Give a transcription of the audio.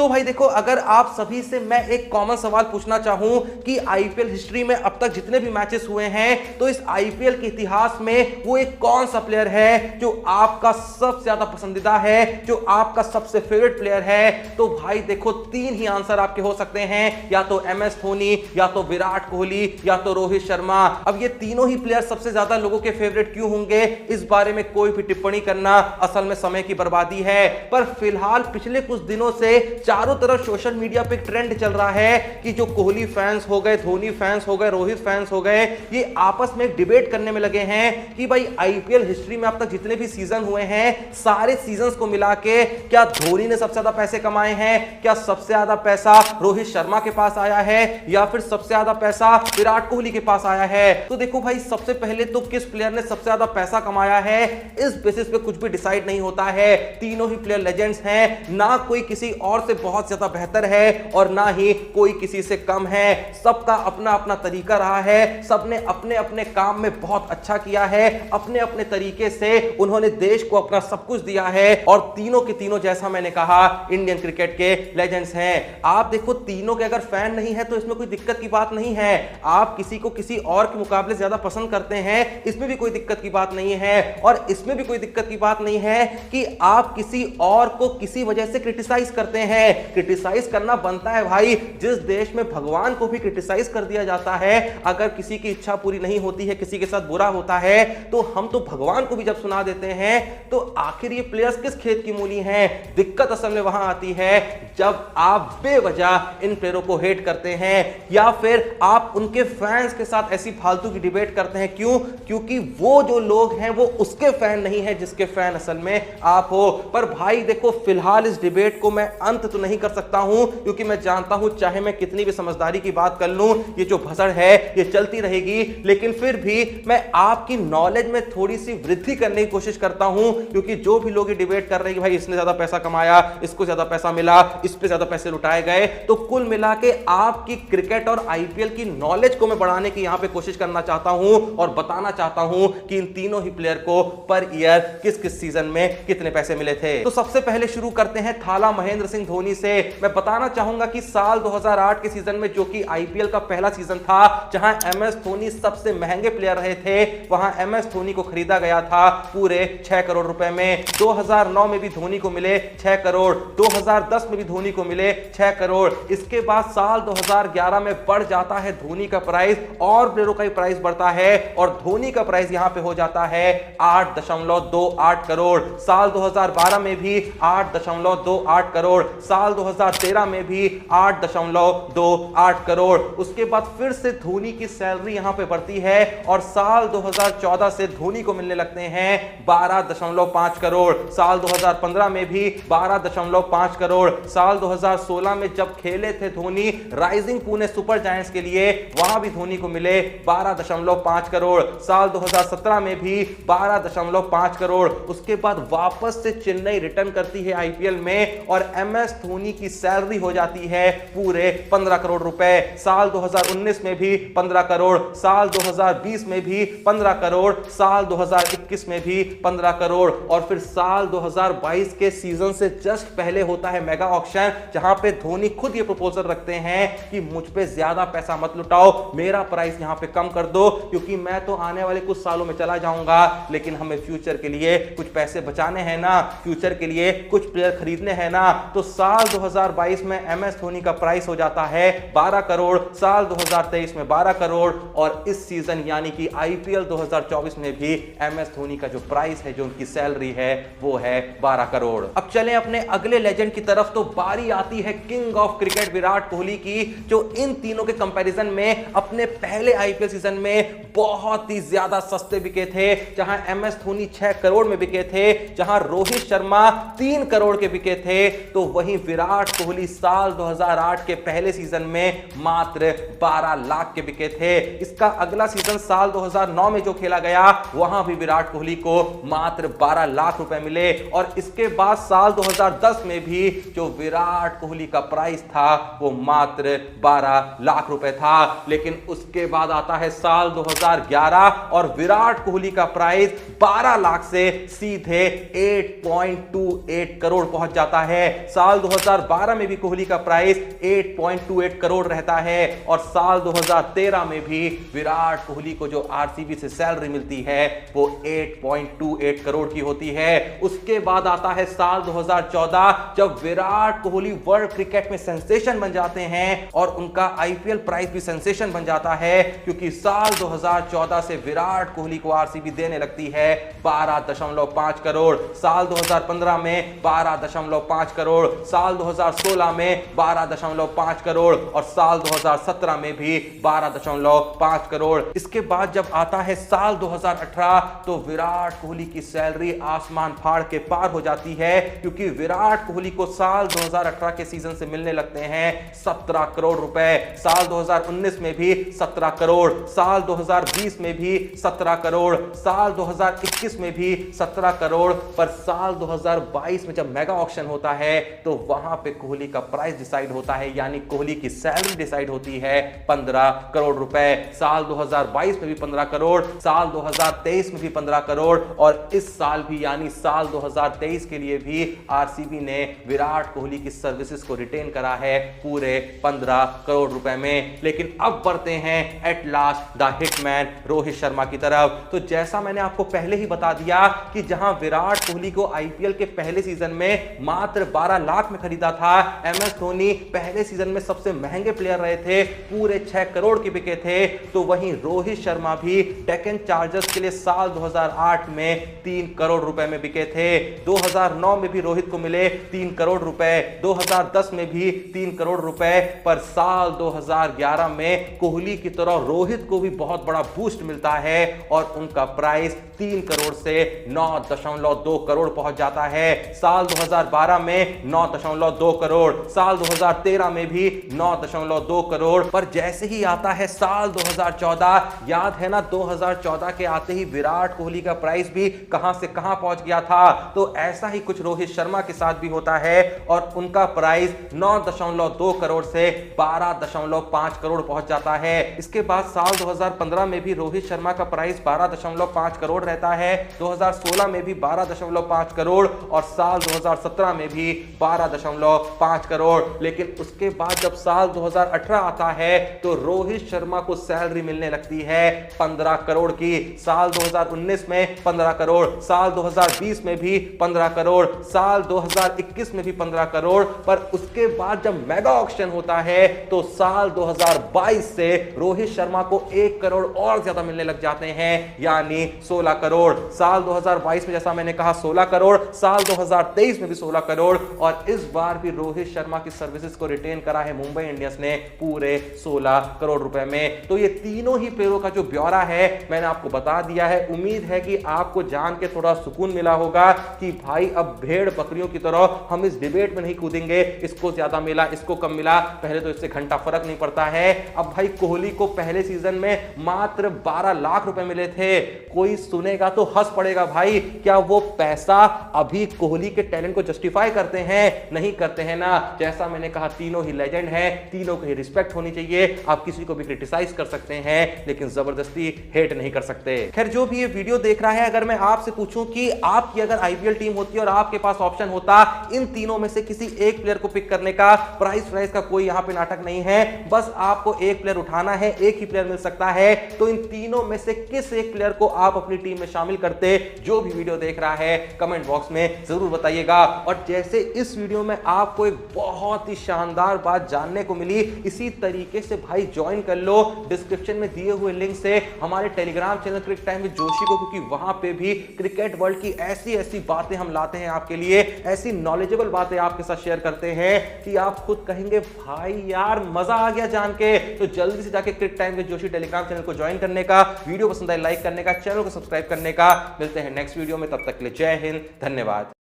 तो भाई देखो, अगर आप सभी से मैं एक कॉमन सवाल पूछना चाहूं कि आईपीएल हिस्ट्री में अब तक जितने भी मैचेस हुए हैं, तो इस आईपीएल के इतिहास में वो एक कौन सा प्लेयर है जो आपका सबसे ज्यादा पसंदीदा है, जो आपका सबसे फेवरेट प्लेयर है? तो भाई देखो, तीन ही आंसर आपके हो सकते हैं, या तो एमएस धोनी, या तो विराट कोहली, या तो रोहित शर्मा। अब ये तीनों ही प्लेयर सबसे ज्यादा लोगों के फेवरेट क्यों होंगे, इस बारे में कोई भी टिप्पणी करना असल में समय की बर्बादी है। पर फिलहाल पिछले कुछ दिनों से चारों तरफ सोशल मीडिया पे ट्रेंड चल रहा है कि जो कोहली फैंस हो गए, धोनी फैंस हो गए, रोहित फैंस हो गए, ये आपस में डिबेट करने में लगे हैं कि भाई आईपीएल हिस्ट्री में अब तक जितने भी सीजन हुए हैं, सारे सीजन्स को मिला के क्या धोनी ने सबसे ज्यादा पैसे कमाए हैं, क्या सबसे ज्यादा पैसा रोहित शर्मा के पास आया है, या फिर सबसे ज्यादा पैसा विराट कोहली के पास आया है? तो देखो भाई, सबसे पहले तो किस प्लेयर ने सबसे ज्यादा पैसा कमाया है, इस बेसिस पे कुछ भी डिसाइड नहीं होता है। तीनों ही प्लेयर लेजेंड्स हैं, ना कोई किसी और से बहुत ज्यादा बेहतर है और ना ही कोई किसी से कम है। सबका अपना अपना तरीका रहा है, सबने अपने अपने काम में बहुत अच्छा किया है, अपने अपने तरीके से उन्होंने देश को अपना सब कुछ दिया है, और तीनों के तीनों, जैसा मैंने कहा, इंडियन क्रिकेट के लेजेंड्स हैं। आप देखो, तीनों के अगर फैन नहीं है तो इसमें कोई दिक्कत की बात नहीं है। आप किसी को किसी और के मुकाबले ज्यादा पसंद करते हैं, इसमें भी कोई दिक्कत की बात नहीं है। और इसमें भी कोई दिक्कत की बात नहीं है कि आप किसी और को किसी वजह से क्रिटिसाइज करते हैं। क्रिटिसाइज करना बनता है भाई, जिस देश में भगवान को भी क्रिटिसाइज कर दिया जाता है, अगर किसी की इच्छा पूरी नहीं होती है, किसी के साथ बुरा होता है, तो हम तो भगवान को भी जब सुना देते हैं, तो आखिर ये प्लेयर्स किस खेत की मूली हैं? दिक्कत असल में वहां आती है जब आप बेवजह इन प्लेयरों को हेट करते हैं, या फिर आप उनके फैंस के साथ ऐसी फालतू की डिबेट करते हैं। क्यों? क्योंकि वो जो लोग हैं वो उसके फैन नहीं है जिसके फैन असल में आप हो। पर भाई देखो, फिलहाल इस डिबेट को मैं अंत तो नहीं कर सकता हूं, क्योंकि मैं जानता हूं चाहे मैं कितनी भी समझदारी की बात कर लूं, ये जो भसड़ है ये चलती रहेगी। लेकिन फिर भी मैं आपकी नॉलेज में थोड़ी सी वृद्धि करने की कोशिश करता हूं, क्योंकि जो भी लोग ये डिबेट कर रहे हैं कि भाई इसने ज्यादा पैसा कमाया, इसको ज्यादा पैसा मिला, इस पे ज्यादा पैसे लुटाए गए, तो कुल मिला के आपकी क्रिकेट और आईपीएल की नॉलेज को मैं बढ़ाने की यहां पे कोशिश करना चाहता हूं और बताना चाहता हूं कि इन तीनों ही प्लेयर को पर ईयर किस किस सीजन में कितने पैसे मिले थे। तो सबसे पहले शुरू करते हैं थाला महेंद्र सिंह धोनी से। मैं बताना चाहूंगा कि साल 2008 के सीजन में, जो कि आईपीएल का पहला सीजन था, जहां एमएस धोनी सबसे महंगे प्लेयर रहे थे, वहां एमएस धोनी को खरीदा गया था पूरे 6 करोड़ रुपए में। 2009 में भी धोनी को मिले 6 करोड़, 2010 में भी धोनी को मिले 6 करोड़। इसके बाद साल 2011 में बढ़ जाता है धोनी का प्राइस, और प्लेयरों का भी प्राइस बढ़ता है, और धोनी का प्राइस यहां पे हो जाता है 8.28 करोड़। साल 2012 में भी 8.28 करोड़, साल 2013 में भी 8.28 करोड़। उसके बाद फिर से धोनी की सैलरी यहां पे बढ़ती है, और साल 2014 से धोनी को मिलने लगते हैं 12.5 करोड़। साल 2015 में भी 12.5 करोड़। साल 2016 में जब खेले थे Dhoni rising Pune super giants के लिए, वहां भी धोनी को मिले 12.5 करोड़। साल 2017 में भी 12.5 करोड़। उसके बाद वापस से चेन्नई रिटर्न करती है आईपीएल में, और एमएस धोनी की सैलरी हो जाती है पूरे 15 करोड़ रुपए। साल 2019 में भी 15 करोड़, साल 2020 में भी 15 करोड़, साल 2021 में भी 15 करोड़, और फिर साल 2022 के सीजन से जस्ट पहले होता है मेगा ऑक्शन, जहां पे धोनी खुद ये प्रपोजल रखते हैं कि मुझ पे ज्यादा पैसा मत लुटाओ, मेरा प्राइस यहां पे कम कर दो, क्योंकि मैं तो आने वाले कुछ सालों में चला जाऊंगा, लेकिन हमें फ्यूचर के लिए कुछ पैसे बचाने हैं ना, फ्यूचर के लिए कुछ प्लेयर खरीदने हैं ना। तो साल 2022 में एमएस धोनी का प्राइस हो जाता है 12 करोड़, साल 2023 में 12 करोड़, और इस सीजन यानी कि आईपीएल 2024 में भी एमएस धोनी का जो प्राइस है, जो उनकी सैलरी है, वो है 12 करोड़। अब चलें अपने अगले लेजेंड की तरफ। तो बारी आती है king of cricket Virat Kohli की, जो इन तीनों के कंपैरिजन में अपने पहले आईपीएल सीजन में बहुत ही ज्यादा सस्ते बिके थे। जहां एमएस धोनी 6 करोड़ में बिके थे, जहां रोहित शर्मा 3 करोड़ के बिके थे, तो वहीं विराट कोहली साल 2008 के पहले सीजन में मात्र 12 लाख के बिके थे। इसका अगला सीजन साल 2009 में जो खेला गया, वहां भी विराट कोहली को मात्र 12 लाख रुपए मिले, और इसके बाद साल 2010 में भी जो विराट कोहली का प्राइस था वो मात्र 12 लाख रुपए था। लेकिन उसके बाद आता है साल 2011, और विराट कोहली का प्राइस 12 लाख से सीधे 8.28 करोड़ पहुंच जाता है। साल 2012 में भी कोहली का प्राइस 8.28 करोड़ रहता है और साल 2013 में भी विराट कोहली को जो आरसीबी से सैलरी मिलती है वो 8.28 करोड़ की होती है। उसके बाद आता है साल 2014 जब विराट कोहली वर्ल्ड क्रिकेट में सेंसेशन बन जाते हैं और उनका आईपीएल प्राइस भी सेंसेशन बन जाता है, क्योंकि साल 2014 से विराट कोहली को आरसीबी देने लगती है 12.5 करोड़, साल 2015 में 12.5 करोड़, साल 2016 में 12.5 करोड़ और साल 2017 में भी 12.5 करोड़। इसके बाद जब आता है साल 2018 तो विराट कोहली की सैलरी आसमान फाड़ के पार हो जाती है, क्योंकि विराट कोहली को साल 2018 के सीजन से मिलने लगते हैं 17 करोड़ रुपए, साल 2019 में भी 17 करोड़, साल 2020 में भी 17 करोड़, साल 2021 में भी 17 करोड़। पर साल 2022 में जब मेगा ऑक्शन होता है तो वहां पे कोहली का प्राइस डिसाइड होता है, यानी कोहली की सैलरी डिसाइड होती है 15 करोड़ रुपए। साल 2022 में भी 15 करोड़, साल 2023 में भी 15 करोड़ और इस साल भी यानी साल 2023 के लिए भी आरसीबी ने विराट कोहली की सर्विसेज को रिटेन करा है पूरे 15 करोड़ रुपए में। लेकिन अब बढ़ते हैं at last the hitman Rohit Sharma की तरफ। तो जैसा मैंने आपको पहले ही बता दिया कि जहां विराट कोहली को आईपीएल के पहले सीजन में मात्र 12 लाख में खरीदा था, एमएस धोनी पहले सीजन में सबसे महंगे प्लेयर रहे थे, पूरे 6 करोड़ के बिके थे, तो वहीं रोहित शर्मा भी डेक्कन चार्जर्स के लिए साल 2008 में 3 करोड़ रुपए में बिके थे। 2009 में भी रोहित को मिले 3 करोड़ रुपए, 2010 में भी 3 करोड़ रुपए। पर साल 2011 में कोहली की तरह रोहित को भी बहुत बड़ा बूस्ट मिलता है और उनका प्राइस 3 करोड़ से 9.2 करोड़ पहुंच जाता है। साल 2012 में 9.2 करोड़, साल 2013 में भी 9.2 करोड़। पर जैसे ही आता है साल 2014, याद है ना 2014 के आते ही विराट कोहली का प्राइस भी कहां से कहां पहुंच गया था। तो ऐसा ही कुछ रोहित शर्मा के साथ भी होता है और उनका प्राइस 9.2 करोड़ से 12.5 करोड़ पहुंच जाता है। इसके बाद साल 2015 में भी रोहित शर्मा का प्राइस 12.5 करोड़ रहता है, 2016 में भी 12.5 करोड़ और साल 2017 में भी 12.5 करोड़। लेकिन उसके बाद जब साल 2018 आता है तो रोहित शर्मा को सैलरी मिलने लगती है 15 करोड़ की, साल 2019 में 15 करोड़, साल 2020 में भी 15 करोड़, साल 2021 में भी 15 करोड़। पर उसके बाद जब मेगा ऑक्शन होता है तो साल 2022 से रोहित शर्मा को 1 करोड़ और ज्यादा मिलने लग जाते हैं, यानी 16 करोड़। साल 2022 में जैसा मैंने कहा 16 करोड़, साल 2023 में भी 16 करोड़ और इस बार भी रोहित शर्मा की सर्विसेज को रिटेन करा है मुंबई इंडियंस ने पूरे 16 करोड़ रुपए में। तो ये तीनों ही प्लेयरों का जो ब्यौरा है मैंने आपको बता दिया है। उम्मीद है कि आपको जान के थोड़ा सुकून मिला होगा कि भाई अब भेड़ बकरियों की तरह हम इस डिबेट में नहीं कूदेंगे, इसको ज्यादा मिला इसको कम मिला, पहले तो इससे घंटा फर्क नहीं पड़ता है। अब भाई कोहली को पहले सीजन में मात्र 12 लाख रुपए मिले थे, कोई सुनेगा तो हंस पड़ेगा भाई। क्या वो पैसा अभी कोहली के टैलेंट को जस्टिफाई करते हैं? नहीं करते हैं ना। जैसा मैंने कहा तीनों ही लेजेंड हैं, तीनों की रिस्पेक्ट होनी चाहिए। आप किसी को भी क्रिटिसाइज कर सकते हैं लेकिन जबरदस्ती हेट नहीं कर सकते। खैर जो भी ये वीडियो देख रहा है, अगर मैं आपसे पूछूं कि आपकी अगर आईपीएल टीम होती और आपके पास ऑप्शन होता इन तीनों में से किसी एक प्लेयर को पिक करने का, प्राइस का कोई यहां पे नाटक नहीं है, बस आपको एक प्लेयर उठाना है, एक ही प्लेयर मिल सकता है। तो इन तीनों में से किस एक प्लेयर को आप अपनी टीम में शामिल करते? जो भी वीडियो देख रहा है कमेंट बॉक्स में जरूर बताइएगा। और जैसे इस वीडियो में आपको एक बहुत ही शानदार बात जानने को मिली, इसी तरीके से भाई ज्वाइन कर लो डिस्क्रिप्शन में दिए हुए लिंक से हमारे Telegram channel Crick time with Joshi को, क्योंकि वहां पे भी क्रिकेट वर्ल्ड की ऐसी ऐसी बातें हम लाते हैं आपके लिए, ऐसी नॉलेजेबल बातें आपके साथ शेयर करते हैं कि आप खुद कहेंगे भाई यार मजा आ गया जान के। तो जल्दी से जाके cric time with Joshi Telegram channel को ज्वाइन करने का, वीडियो पसंद आए लाइक करने का, चैनल को सब्सक्राइब करने का। मिलते हैं नेक्स्ट वीडियो में, तब तक के लिए जय हिंद, धन्यवाद।